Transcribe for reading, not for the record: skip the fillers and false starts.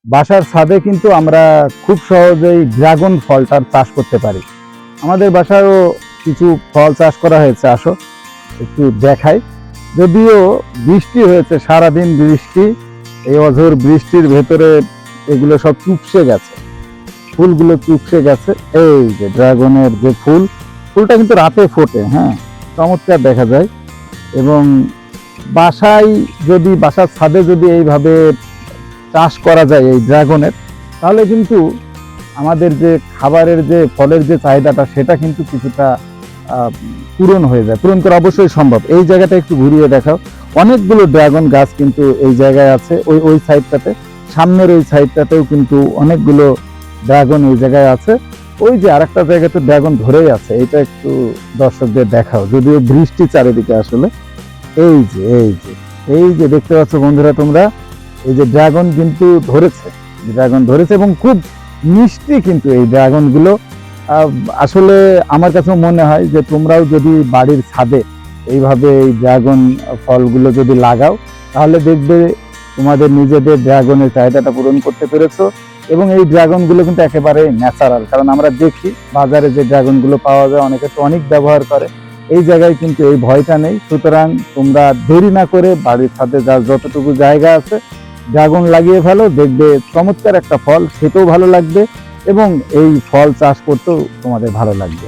বাসার ছাদে কিন্তু আমরা খুব সহজেই ড্রাগন ফলটার চাষ করতে পারি। আমাদের বাসায়ও কিছু ফল চাষ করা হয়েছে, আসো একটু দেখাই। যদিও বৃষ্টি হয়েছে, সারাদিন বৃষ্টি, এই অঝোর বৃষ্টির ভেতরে এগুলো সব চুপসে গেছে, ফুলগুলো চুপসে গেছে। এই যে ড্রাগনের যে ফুলটা কিন্তু রাতে ফোটে, হ্যাঁ, চমৎকার দেখা যায়। এবং বাসার ছাদে যদি এইভাবে চাষ করা যায় এই ড্রাগনের, তাহলে কিন্তু আমাদের যে খাবারের যে ফলের যে চাহিদাটা, সেটা কিন্তু কিছুটা পূরণ হয়ে যায়। পূরণ করা অবশ্যই সম্ভব। এই জায়গাটা একটু ঘুরিয়ে দেখাও। অনেকগুলো ড্রাগন গাছ কিন্তু এই জায়গায় আছে, ওই সাইডটাতে, সামনের ওই সাইডটাতেও কিন্তু অনেকগুলো ড্রাগন এই জায়গায় আছে। ওই যে আরেকটা জায়গাতে ড্রাগন ধরেই আছে, এটা একটু দর্শকদের দেখাও, যদিও বৃষ্টি চারিদিকে আসলে। এই যে দেখতে পাচ্ছ বন্ধুরা তোমরা, এই যে ড্রাগন কিন্তু ধরেছে এবং খুব মিষ্টি কিন্তু এই ড্রাগন গুলো। আসলে আমার কাছে মনে হয় যে তোমরাও যদি বাড়ির ছাদে এইভাবে এই ড্রাগন ফলগুলো যদি লাগাও, তাহলে দেখবে তোমাদের নিজেদের ড্রাগনের চাহিদাটা পূরণ করতে পেরেছো। এবং এই ড্রাগন গুলো কিন্তু একেবারে ন্যাচারাল, কারণ আমরা দেখি বাজারে যে ড্রাগন গুলো পাওয়া যায় অনেকে টনিক ব্যবহার করে। এই জায়গায় কিন্তু এই ভয়টা নেই। সুতরাং তোমরা দেরি না করে বাড়ির ছাদে যার যতটুকু জায়গা আছে ড্রাগন লাগিয়ে ফেলো, দেখবে চমৎকার একটা ফল, খেতেও ভালো লাগবে এবং এই ফল চাষ করতেও তোমাদের ভালো লাগবে।